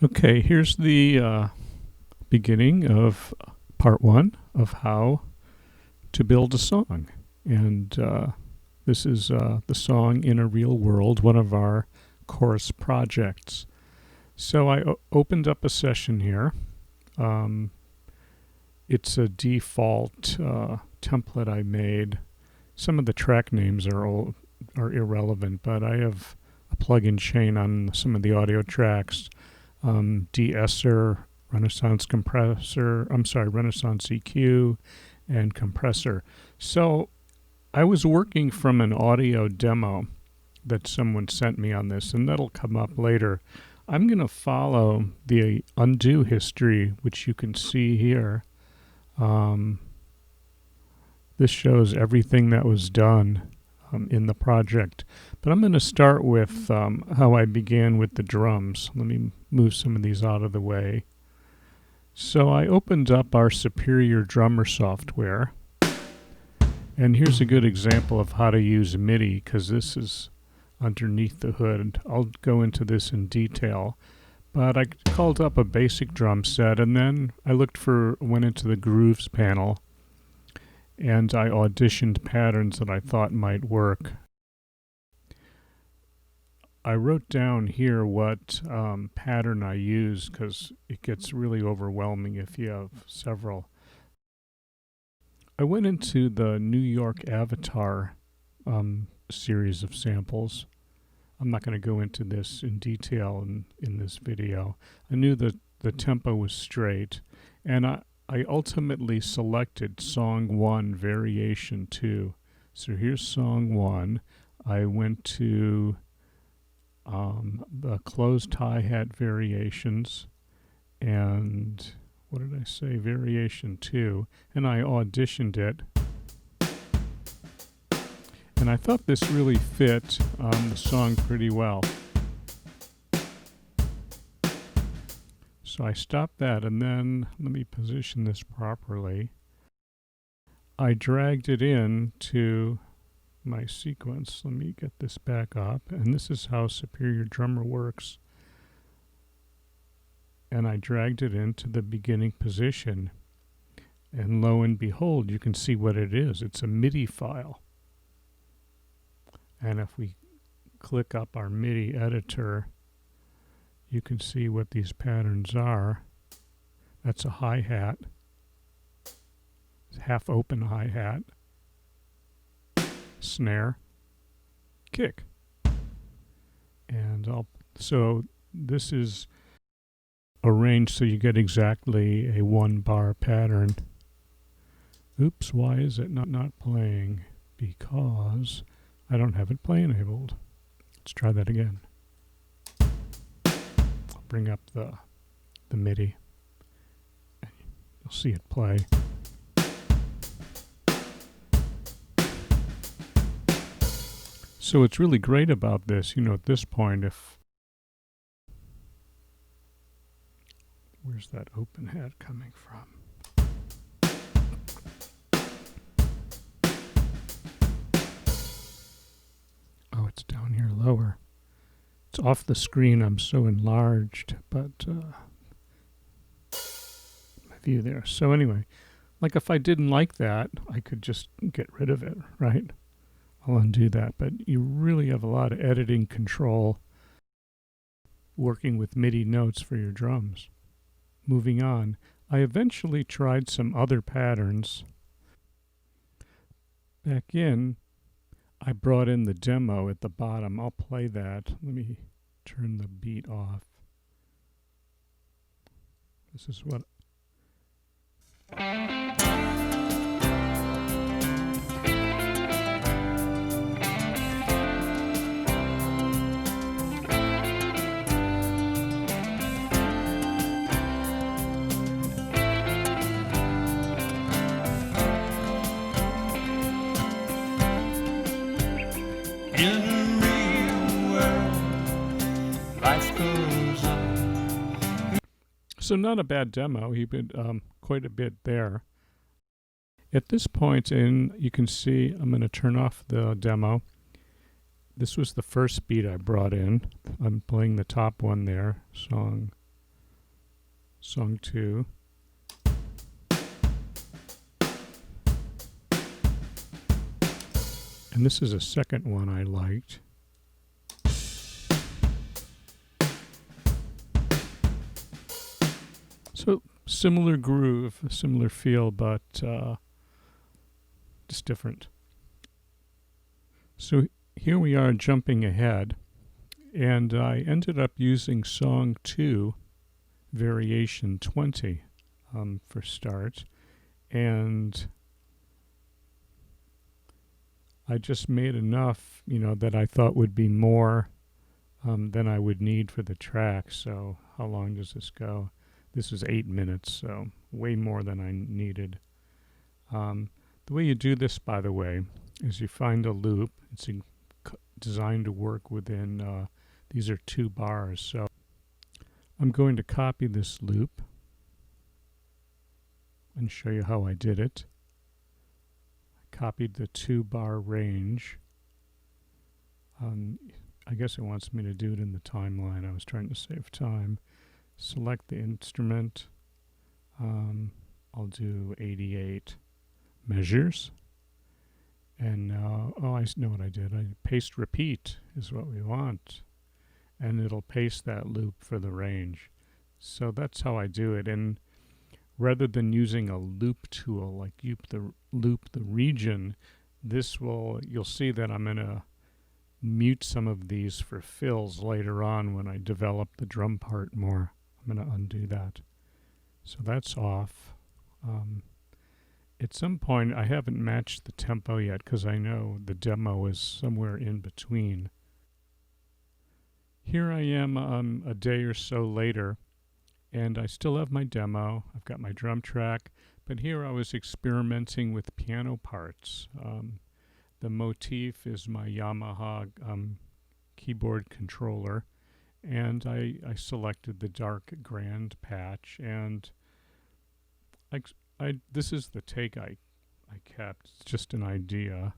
Okay, here's the beginning of part one of how to build a song. And this is the song In a Real World, one of our course projects. So I opened up a session here. It's a default template I made. Some of the track names are irrelevant, but I have a plug-in chain on some of the audio tracks. De-esser, Renaissance EQ, and compressor. So I was working from an audio demo that someone sent me on this, and that'll come up later. I'm going to follow the undo history, which you can see here. This shows everything that was done in the project. But I'm going to start with how I began with the drums. Let me move some of these out of the way. So I opened up our Superior Drummer software. And here's a good example of how to use MIDI, because this is underneath the hood. I'll go into this in detail. But I called up a basic drum set, and then I went into the Grooves panel, and I auditioned patterns that I thought might work. I wrote down here what pattern I use, because it gets really overwhelming if you have several. I went into the New York Avatar series of samples. I'm not going to go into this in detail in this video. I knew that the tempo was straight, and I ultimately selected Song 1, Variation 2. So here's Song 1. I went to the closed hi-hat variations, and what did I say? Variation 2. And I auditioned it. And I thought this really fit the song pretty well. So I stopped that, and then let me position this properly. I dragged it in to my sequence. Let me get this back up, and this is how Superior Drummer works. And I dragged it into the beginning position, and lo and behold, you can see what it is. It's a MIDI file. And if we click up our MIDI editor, you can see what these patterns are. That's a hi-hat, half open hi-hat, snare, kick. And so this is arranged so you get exactly a 1-bar pattern. Oops, why is it not playing? Because I don't have it play enabled. Let's try that again. I'll bring up the MIDI. You'll see it play. So what's really great about this, at this point, where's that open hat coming from? Oh, it's down here lower. It's off the screen. I'm so enlarged, but my view there. So anyway, like if I didn't like that, I could just get rid of it, right? I'll undo that, but you really have a lot of editing control working with MIDI notes for your drums. Moving on, I eventually tried some other patterns. Back in, I brought in the demo at the bottom. I'll play that. Let me turn the beat off. This is what... So not a bad demo. He did quite a bit there. At this point you can see, I'm going to turn off the demo. This was the first beat I brought in. I'm playing the top one there, song song 2. And this is a second one I liked. So similar groove, similar feel, but just different. So here we are jumping ahead, and I ended up using song 2, variation 20, for start, and I just made enough, that I thought would be more than I would need for the track. So how long does this go? This is 8 minutes, so way more than I needed. The way you do this, by the way, is you find a loop. It's designed to work within, these are 2 bars. So I'm going to copy this loop and show you how I did it. I copied the 2-bar range. I guess it wants me to do it in the timeline. I was trying to save time. Select the instrument. I'll do 88 measures. And I know what I did. I paste repeat is what we want. And it'll paste that loop for the range. So that's how I do it. And rather than using a loop tool like loop the region, you'll see that I'm going to mute some of these for fills later on when I develop the drum part more. I'm going to undo that. So that's off. At some point, I haven't matched the tempo yet because I know the demo is somewhere in between. Here I am a day or so later, and I still have my demo. I've got my drum track, but here I was experimenting with piano parts. The motif is my Yamaha keyboard controller, and I selected the dark grand patch, and this is the take I kept. It's just an idea.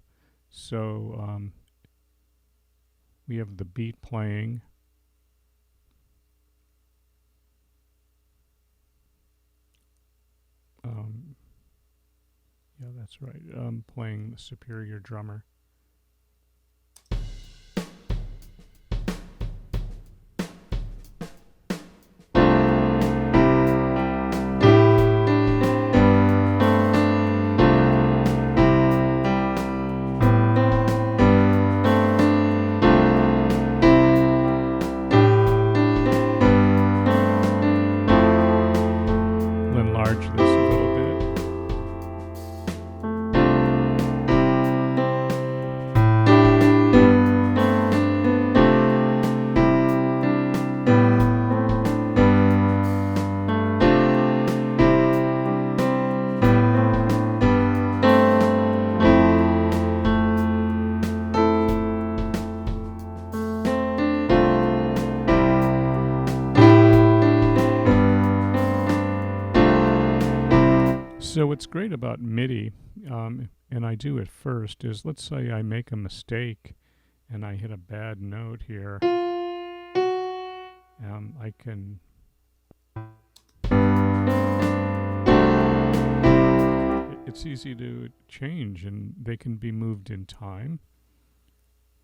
So we have the beat playing. Yeah, that's right. Playing the superior drummer. Enlarge this a little bit. So what's great about MIDI, and I do it first, is let's say I make a mistake and I hit a bad note here. I can it's easy to change, and they can be moved in time,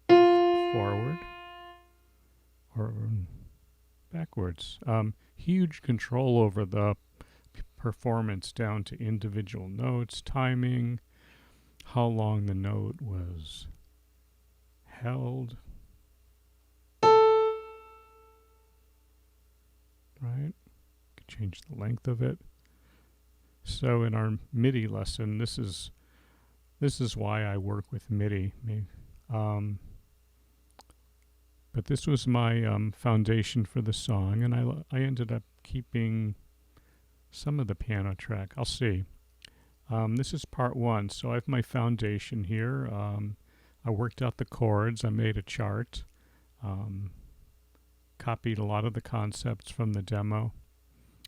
forward or backwards. Huge control over the performance down to individual notes, timing, how long the note was held. Right? Could change the length of it. So in our MIDI lesson, this is why I work with MIDI. But this was my foundation for the song, and I ended up keeping some of the piano track. I'll see. This is part 1, so I have my foundation here. I worked out the chords. I made a chart. Copied a lot of the concepts from the demo,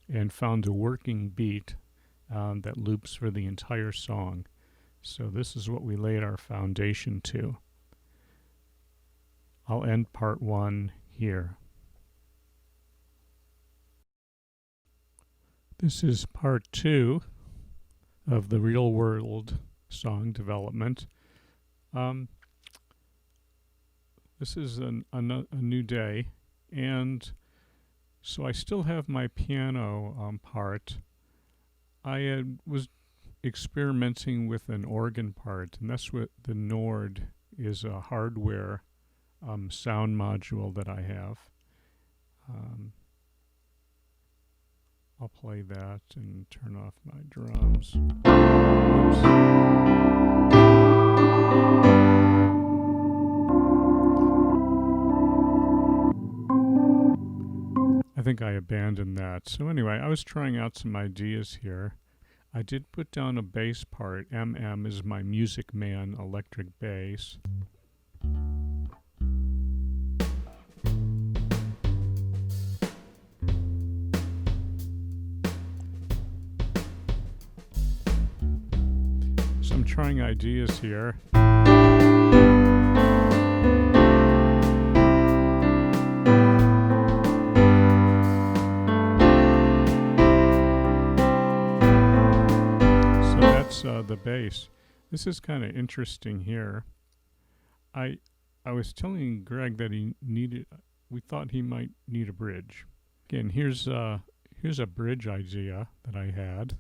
and found a working beat that loops for the entire song. So this is what we laid our foundation to. I'll end part 1 here. This is part 2 of the real world song development. This is a new day, and so I still have my piano part. I was experimenting with an organ part, and that's what the Nord is, a hardware sound module that I have. I'll play that and turn off my drums. Oops. I think I abandoned that. So anyway, I was trying out some ideas here. I did put down a bass part. MM is my Music Man electric bass. So I'm trying ideas here. The bass. This is kind of interesting here. I was telling Greg that we thought he might need a bridge. Again, here's a bridge idea that I had.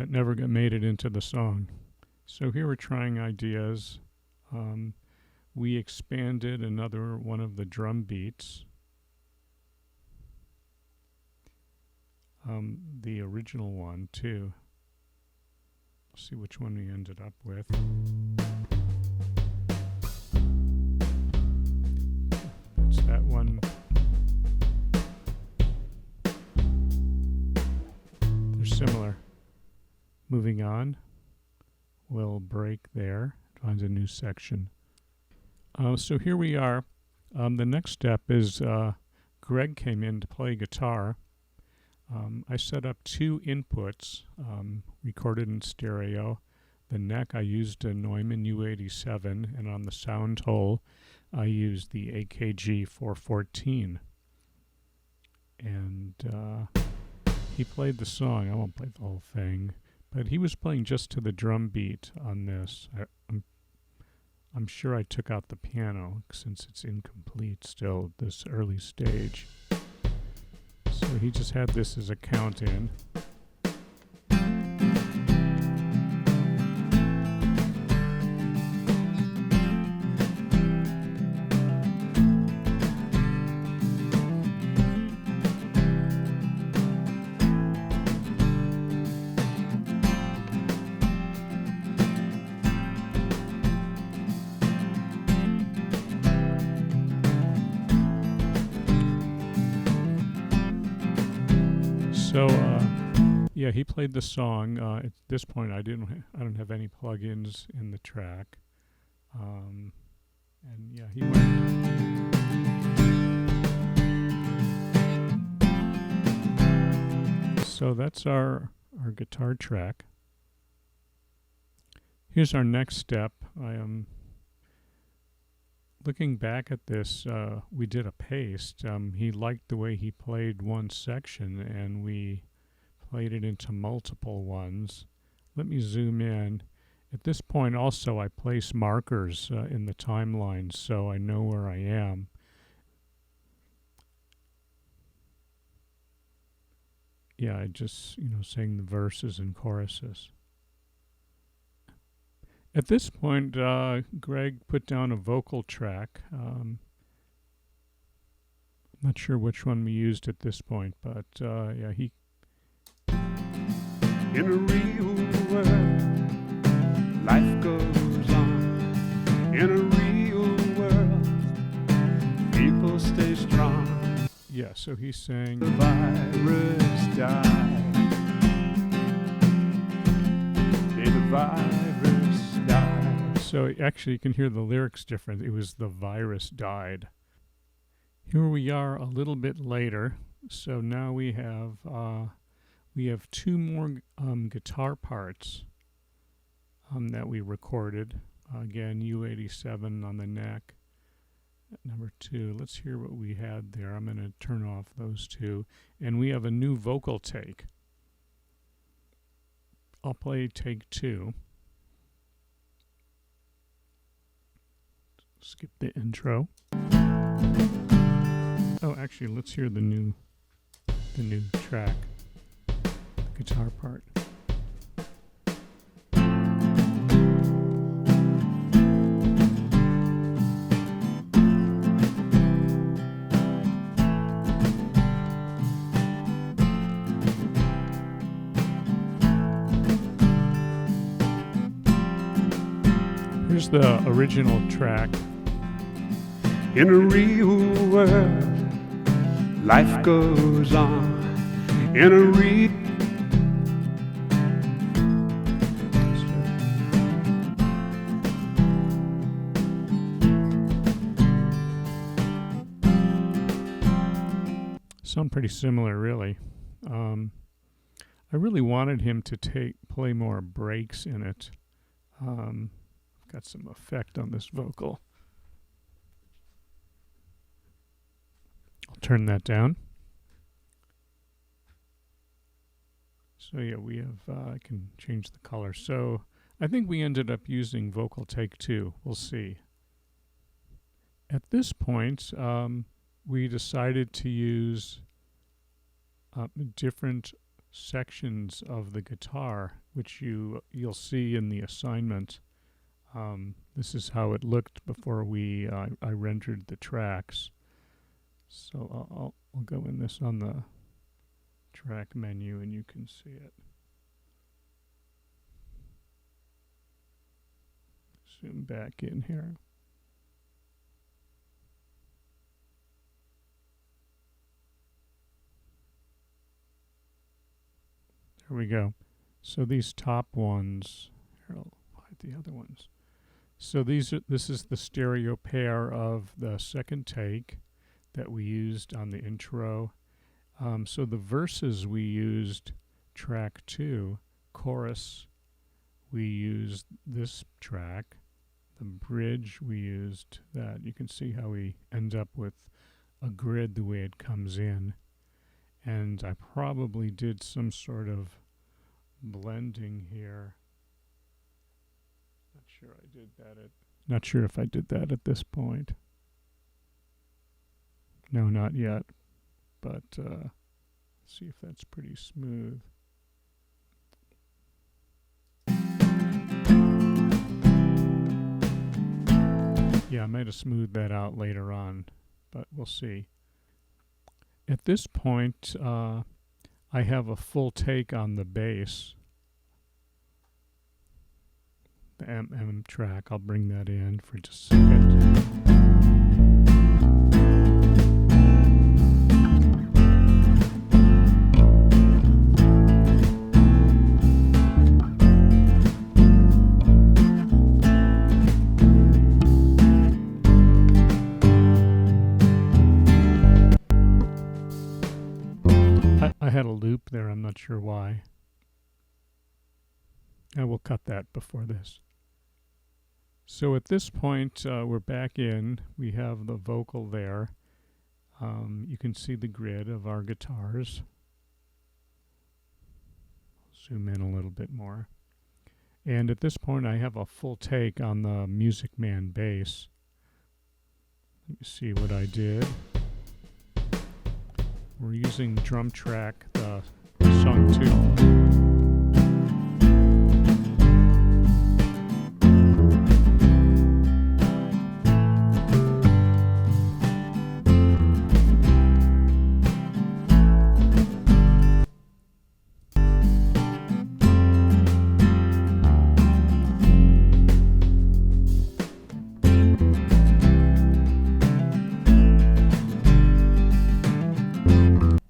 Never made it into the song. So here we're trying ideas. We expanded another one of the drum beats. The original one too. Let's see which one we ended up with. That's that one. They're similar. Moving on, we'll break there, find a new section. So here we are. The next step is Greg came in to play guitar. I set up 2 inputs, recorded in stereo. The neck I used a Neumann U87, and on the sound hole I used the AKG 414. And he played the song. I won't play the whole thing. But he was playing just to the drum beat on this. I'm sure I took out the piano since it's incomplete still at this early stage. So he just had this as a count in. So, yeah, he played the song. At this point, I don't have any plugins in the track, and yeah, he went. So that's our guitar track. Here's our next step. I am looking back at this. We did a paste. He liked the way he played one section, and we played it into multiple ones. Let me zoom in. At this point also I place markers in the timeline so I know where I am. Yeah, I just, sang the verses and choruses. At this point, Greg put down a vocal track. I'm not sure which one we used at this point, but yeah, he... In a real world, life goes on. In a real world, people stay strong. Yeah, so he sang... The virus died. virus died. So actually you can hear the lyrics different. It was the virus died. Here we are a little bit later. So now we have two more guitar parts that we recorded. Again, U87 on the neck. Number 2. Let's hear what we had there. I'm going to turn off those two. And we have a new vocal take. I'll play take 2. Skip the intro. Oh, actually, let's hear the new track, the guitar part. Here's the original track. In a real world, life goes on. In a real Sound pretty similar, really. I really wanted him to play more breaks in it. Got some effect on this vocal. I'll turn that down. So yeah, we have, I can change the color. So I think we ended up using vocal take 2. We'll see. At this point, we decided to use different sections of the guitar, which you'll see in the assignment. This is how it looked before I rendered the tracks. So I'll go in this on the track menu and you can see it. Zoom back in here. There we go. So these top ones, here I'll hide the other ones. So this is the stereo pair of the second take that we used on the intro. So the verses we used track 2, chorus we used this track, the bridge we used that. You can see how we end up with a grid the way it comes in. And I probably did some sort of blending here. Not sure if I did that at this point. No, not yet. But see if that's pretty smooth. Yeah, I might have smoothed that out later on, but we'll see. At this point, I have a full take on the bass. The M track, I'll bring that in for just a second. I had a loop there, I'm not sure why. I will cut that before this. So at this point, we're back in. We have the vocal there. You can see the grid of our guitars. Zoom in a little bit more. And at this point, I have a full take on the Music Man bass. Let me see what I did. We're using drum track, the song 2.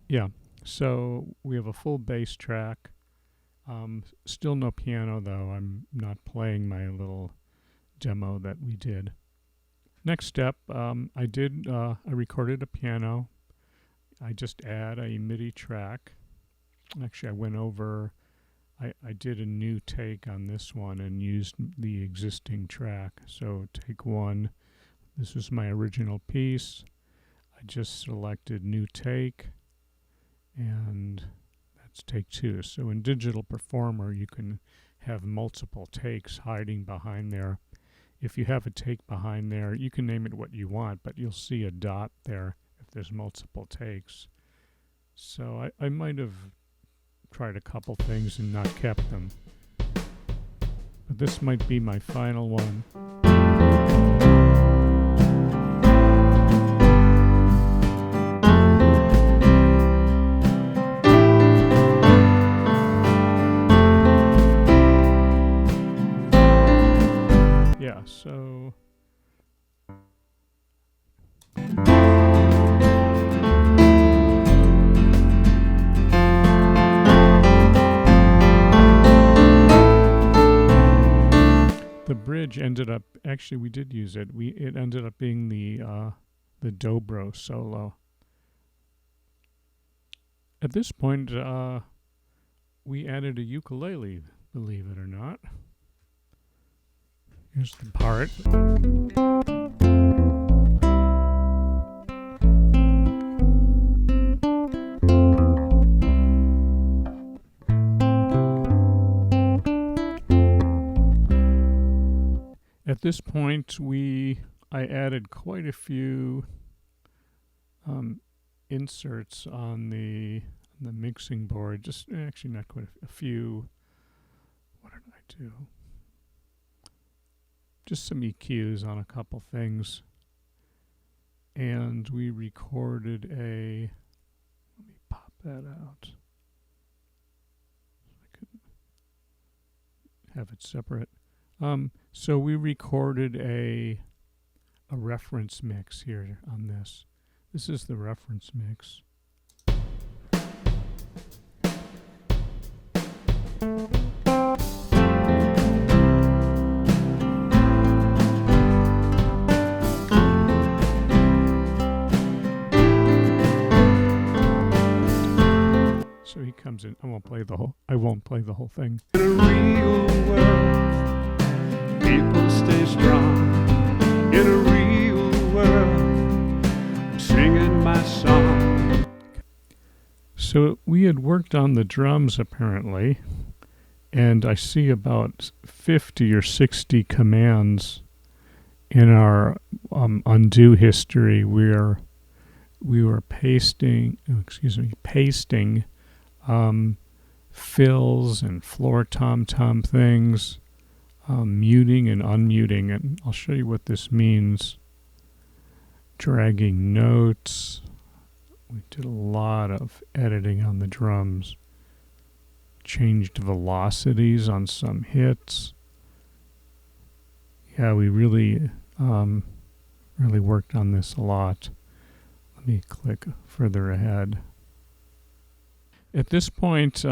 Yeah, so we have a full bass track, Still no piano though. I'm not playing my little demo that we did. Next step, I recorded a piano. I just add a MIDI track. Actually, I did a new take on this one and used the existing track. So take one, this was my original piece. I just selected new take, and that's take two. So in Digital Performer, you can have multiple takes hiding behind there. If you have a take behind there, you can name it what you want, but you'll see a dot there if there's multiple takes. So I might have tried a couple things and not kept them. But this might be my final one. Yeah, so the bridge ended up, actually we did use it. It ended up being the dobro solo. At this point, we added a ukulele, believe it or not. Here's the part. At this point, I added quite a few inserts on the mixing board. Just actually not quite a few. What did I do? Just some EQs on a couple things, and we recorded a. Let me pop that out. I could have it separate. So we recorded a reference mix here on this. This is the reference mix. So he comes in. I won't play the whole thing. In a real world, people stay strong. In a real world, I'm singing my song. So we had worked on the drums apparently, and I see about 50 or 60 commands in our undo history where we were pasting fills and floor tom-tom things, muting and unmuting, and I'll show you what this means. Dragging notes. We did a lot of editing on the drums. Changed velocities on some hits. Yeah, we really worked on this a lot. Let me click further ahead. At this point,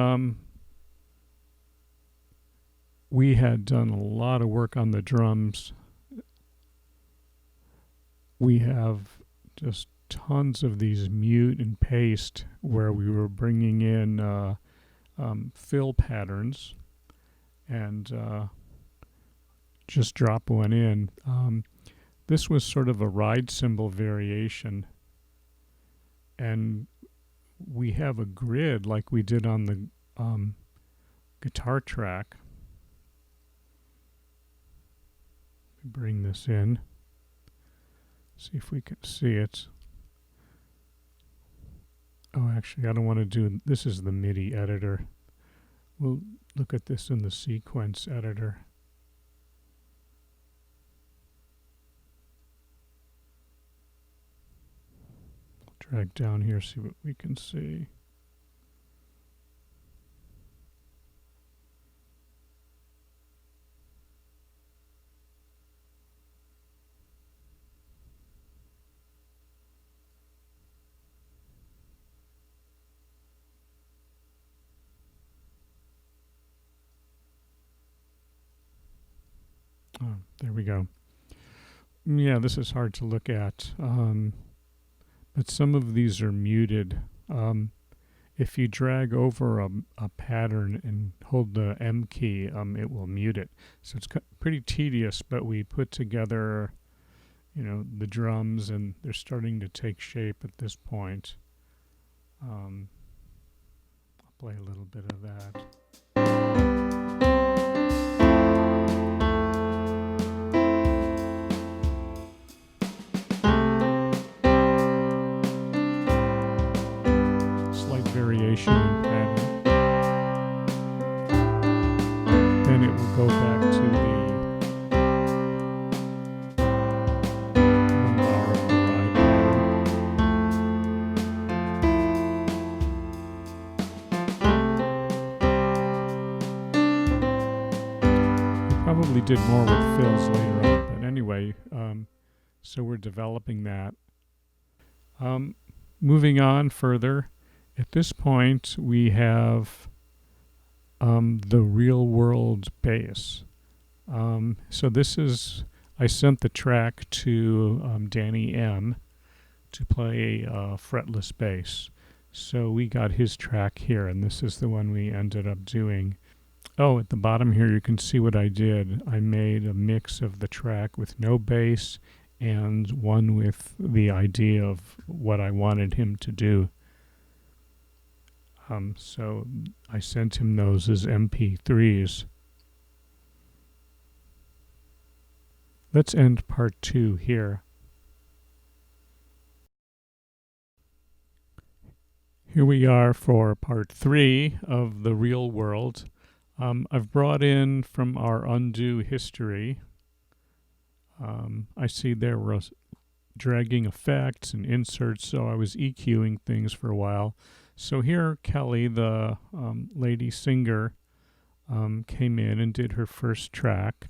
we had done a lot of work on the drums. We have just tons of these mute and paste where we were bringing in fill patterns and just drop one in. This was sort of a ride cymbal variation, and we have a grid like we did on the guitar track. Bring this in, see if we can see it. Oh, actually, I don't want to do, this is the MIDI editor. We'll look at this in the sequence editor. Drag down here, see what we can see. Oh, there we go. Yeah, this is hard to look at, but some of these are muted. If you drag over a pattern and hold the M key, it will mute it. So it's pretty tedious, but we put together, the drums, and they're starting to take shape at this point. I'll play a little bit of that. Slight variation in pattern. Then it will go back to the bar of the ride pattern. We probably did more with fills later on, but anyway, so we're developing that. Moving on further, at this point we have the real world bass. So this is, I sent the track to Danny M to play fretless bass. So we got his track here, and this is the one we ended up doing. Oh, at the bottom here you can see what I did. I made a mix of the track with no bass and one with the idea of what I wanted him to do. So I sent him those as MP3s. Let's end part 2 here. Here we are for part 3 of the real world. I've brought in from our undo history. I see there was dragging effects and inserts, so I was EQing things for a while. So here Kelly, the lady singer, came in and did her first track.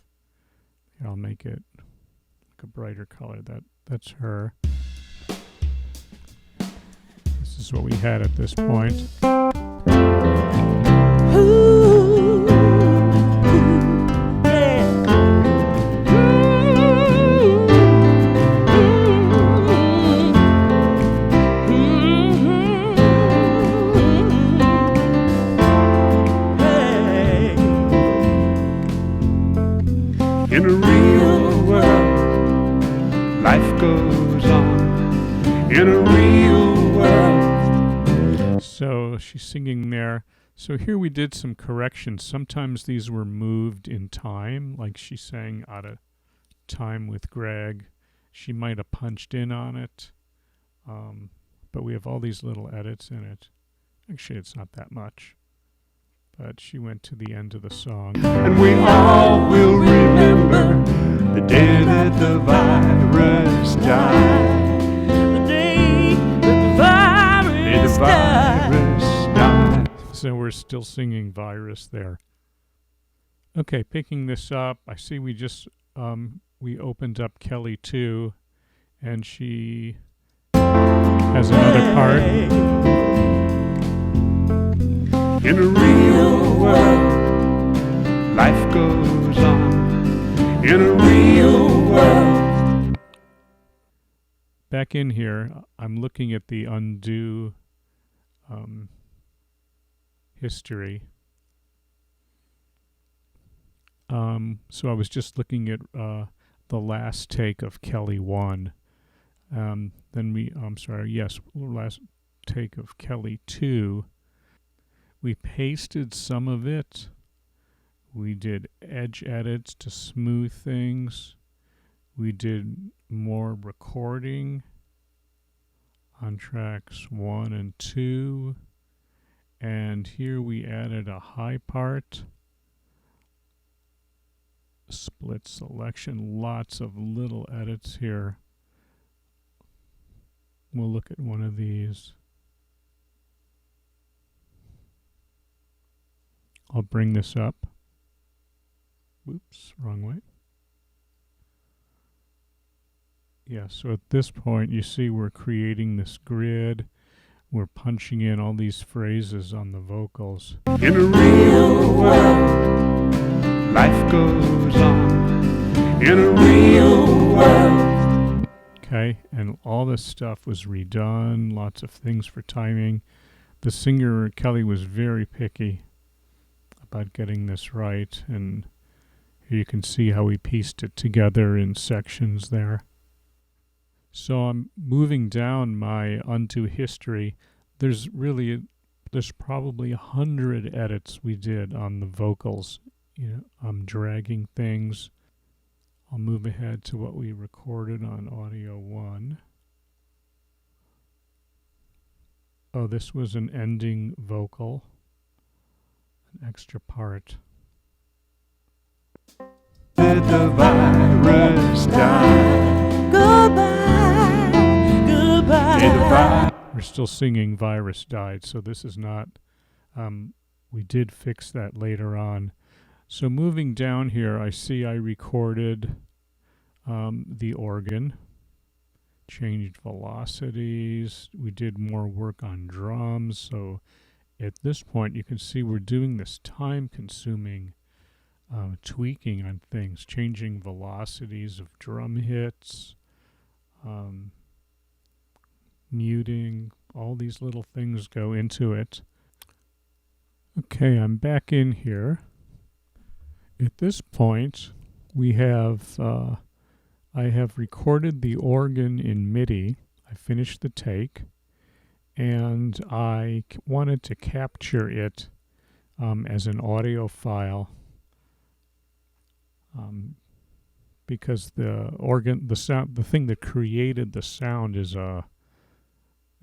Here, I'll make it like a brighter color. That's her. This is what we had at this point. In a real world, life goes on. In a real world. So she's singing there. So here we did some corrections. Sometimes these were moved in time, like she sang out of time with Greg. She might have punched in on it, but we have all these little edits in it. Actually, it's not that much. But she went to the end of the song. And we all will remember the day that the virus died. The day that the virus died. So we're still singing virus there. Okay, picking this up, I see we just, we opened up Kelly 2, and she has another part. In a real world, life goes on. In a real world. Back in here, I'm looking at the undo history. So I was just looking at the last take of Kelly 1. Then last take of Kelly 2. We pasted some of it. We did edge edits to smooth things. We did more recording on tracks 1 and 2. And here we added a high part. Split selection, lots of little edits here. We'll look at one of these. I'll bring this up. Oops, wrong way. Yeah, so at this point, you see we're creating this grid. We're punching in all these phrases on the vocals. In a real world, life goes on. in a real world. Okay, and all this stuff was redone, lots of things for timing. The singer, Kelly, was very picky about getting this right, and here you can see how he pieced it together in sections there. So I'm moving down my Unto history. There's probably 100 edits we did on the vocals. I'm dragging things. I'll move ahead to what we recorded on audio 1. Oh, this was an ending vocal, an extra part. Let the virus die. Goodbye, goodbye. We're still singing Virus Died, so this is not, we did fix that later on. So moving down here, I see I recorded the organ, changed velocities, we did more work on drums, so at this point you can see we're doing this time-consuming tweaking on things, changing velocities of drum hits, muting, all these little things go into it. Okay, I'm back in here. At this point, we have, I have recorded the organ in MIDI. I finished the take, and I wanted to capture it as an audio file because the organ, the sound, the thing that created the sound is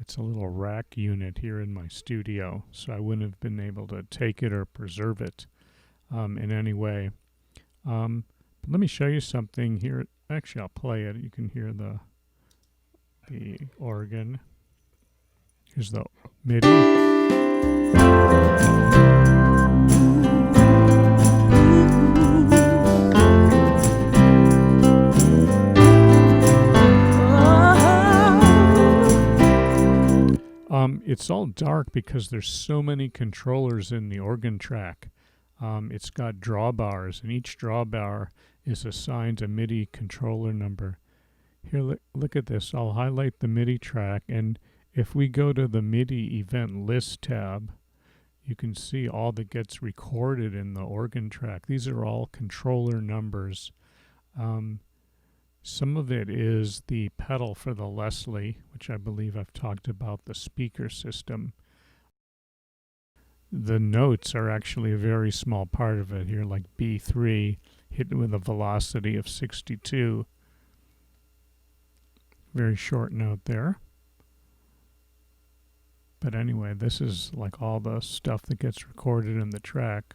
it's a little rack unit here in my studio, so I wouldn't have been able to take it or preserve it in any way. But let me show you something here. Actually, I'll play it. You can hear the organ. Here's the MIDI. It's all dark because there's so many controllers in the organ track. It's got drawbars, and each drawbar is assigned a MIDI controller number. Here, look at this. I'll highlight the MIDI track, and if we go to the MIDI event list tab, you can see all that gets recorded in the organ track. These are all controller numbers. Some of it is the pedal for the Leslie, which I believe I've talked about, the speaker system. The notes are actually a very small part of it here, like B3, hit with a velocity of 62. Very short note there. But anyway, this is like all the stuff that gets recorded in the track.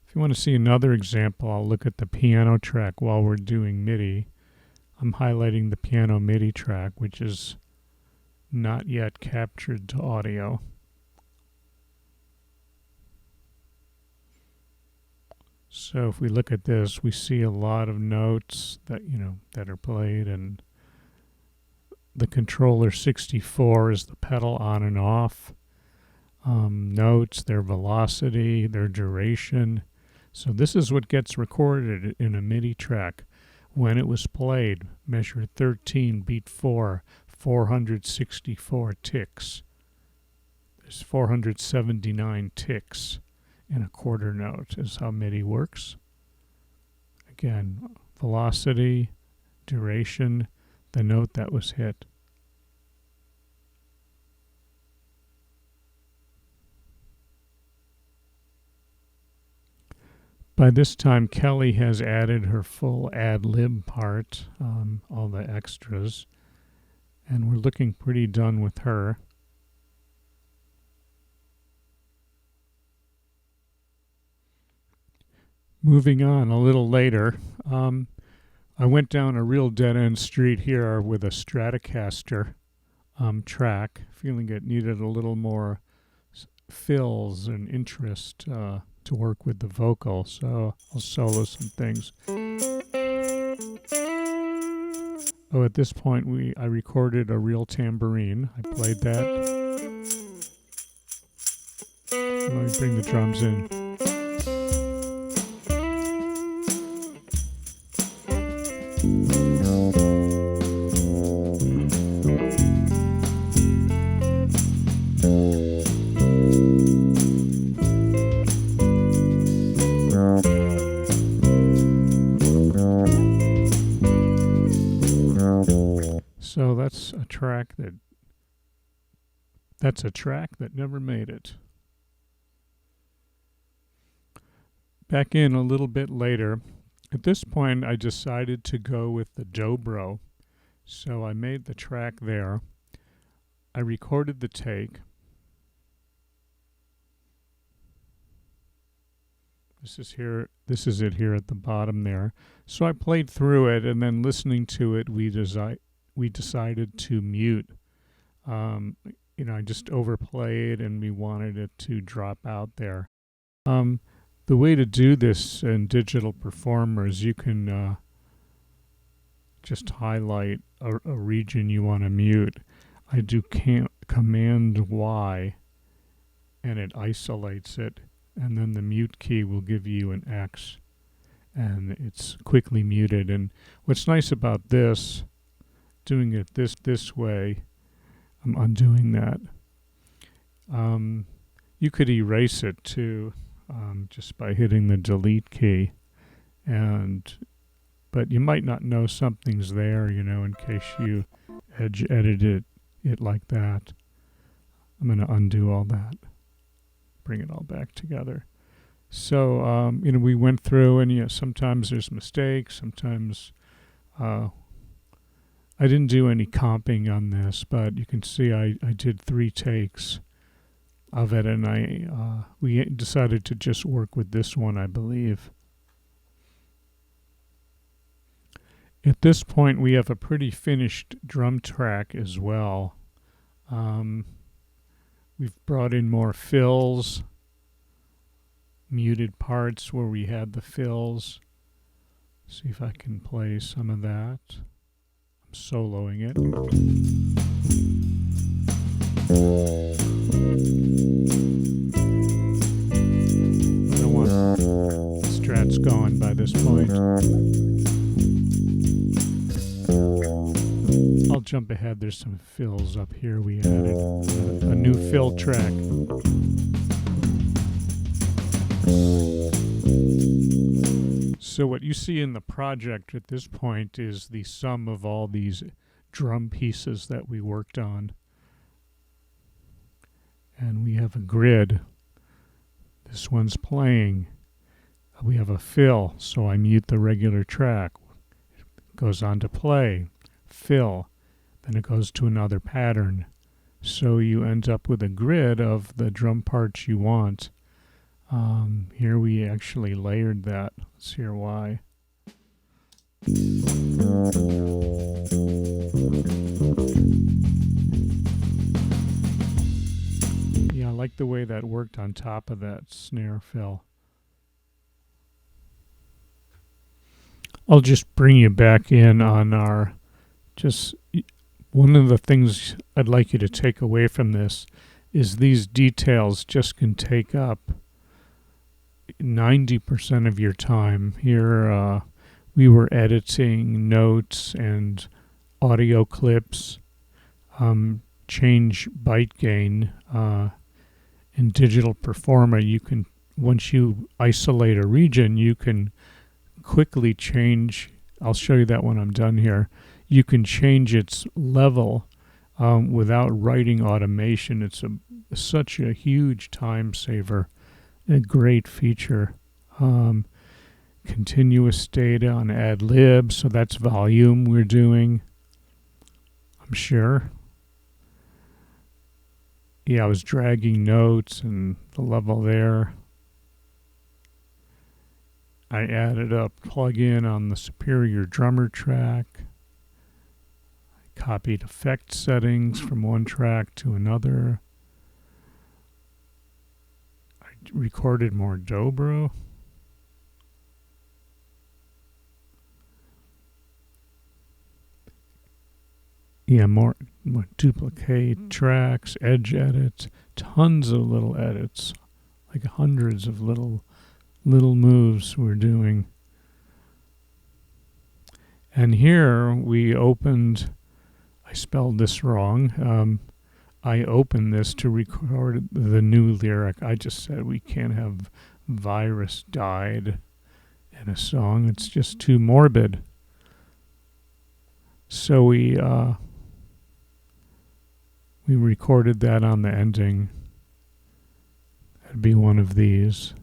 If you want to see another example, I'll look at the piano track while we're doing MIDI. I'm highlighting the piano MIDI track, which is not yet captured to audio. So if we look at this, we see a lot of notes that that are played, and the controller 64 is the pedal on and off. Notes, their velocity, their duration. So this is what gets recorded in a MIDI track. When it was played, measure 13, beat 4, 464 ticks. There's 479 ticks in a quarter note is how MIDI works. Again, velocity, duration, the note that was hit. By this time, Kelly has added her full ad-lib part, all the extras, and we're looking pretty done with her. Moving on a little later, I went down a real dead-end street here with a Stratocaster track, feeling it needed a little more fills and interest to work with the vocal, so I'll solo some things. Oh, at this point I recorded a real tambourine. I played that. Let me bring the drums in. So that's a track that never made it. Back in a little bit later, at this point I decided to go with the dobro. So I made the track there. I recorded the take. This is it here at the bottom there. So I played through it, and then listening to it, we decided to mute. I just overplayed, and we wanted it to drop out there. The way to do this in Digital Performer is you can just highlight a region you want to mute. I do Command Y, and it isolates it. And then the mute key will give you an X, and it's quickly muted. And what's nice about this, doing it this way, I'm undoing that. You could erase it too, just by hitting the delete key, but you might not know something's there, in case you edge edited it like that. I'm going to undo all that. Bring it all back together. So, we went through, and sometimes there's mistakes. Sometimes I didn't do any comping on this, but you can see I did 3 takes of it, and we decided to just work with this one, I believe. At this point, we have a pretty finished drum track as well. We've brought in more fills, muted parts where we had the fills. See if I can play some of that. I'm soloing it. I don't want strats going by this point. I'll jump ahead. There's some fills up here. We added a new fill track. So what you see in the project at this point is the sum of all these drum pieces that we worked on. And we have a grid. This one's playing. We have a fill, so I mute the regular track. It goes on to play, fill. Then it goes to another pattern. So you end up with a grid of the drum parts you want. Here we actually layered that. Let's hear why. Yeah, I like the way that worked on top of that snare fill. I'll just bring you back in on our one of the things I'd like you to take away from this is these details just can take up 90% of your time. Here we were editing notes and audio clips, change byte gain. In Digital Performer, you can, once you isolate a region, you can quickly change. I'll show you that when I'm done here. You can change its level without writing automation. It's such a huge time saver, a great feature. Continuous data on ad lib, so that's volume we're doing, I'm sure. Yeah, I was dragging notes and the level there. I added a plug-in on the Superior Drummer track. I copied effect settings from one track to another. I recorded more dobro. Yeah, more duplicate tracks, edge edits, tons of little edits, like hundreds of little moves we're doing. And here we opened, I spelled this wrong, I opened this to record the new lyric. I just said we can't have virus died in a song. It's just too morbid. So we recorded that on the ending. That'd be one of these.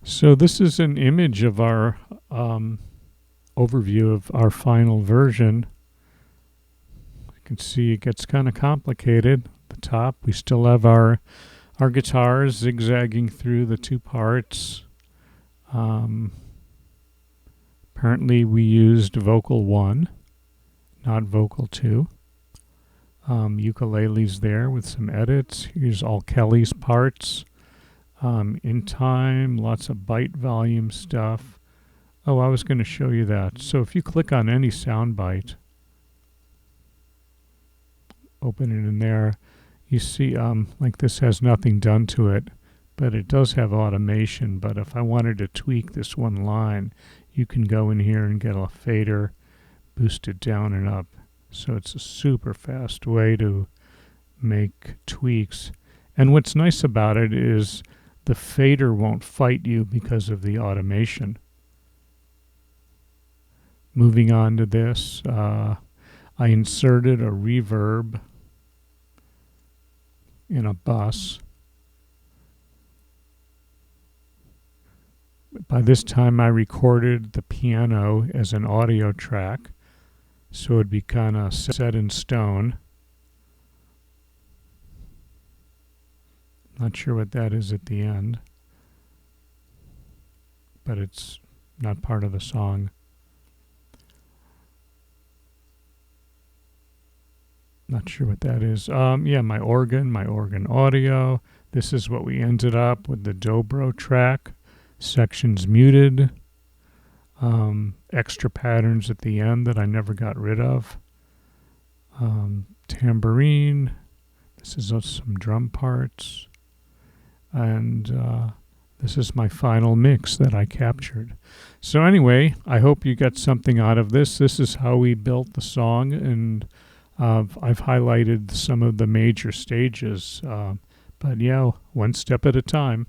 So this is an image of our overview of our final version. You can see it gets kind of complicated. At the top, we still have our guitars zigzagging through the two parts. Apparently we used vocal 1, not vocal 2. Ukulele's there with some edits. Here's all Kelly's parts. In time, lots of byte volume stuff. Oh, I was going to show you that. So if you click on any sound byte, open it in there, you see like this has nothing done to it, but it does have automation. But if I wanted to tweak this one line, you can go in here and get a fader, boost it down and up. So it's a super fast way to make tweaks. And what's nice about it is the fader won't fight you because of the automation. Moving on to this, I inserted a reverb in a bus. By this time I recorded the piano as an audio track, so it'd be kind of set in stone. Not sure what that is at the end, but it's not part of the song. Not sure what that is. Yeah, my organ audio. This is what we ended up with, the dobro track. Sections muted. Extra patterns at the end that I never got rid of. Tambourine. This is some drum parts. And this is my final mix that I captured. So anyway, I hope you got something out of this. This is how we built the song, and I've highlighted some of the major stages. But yeah, one step at a time.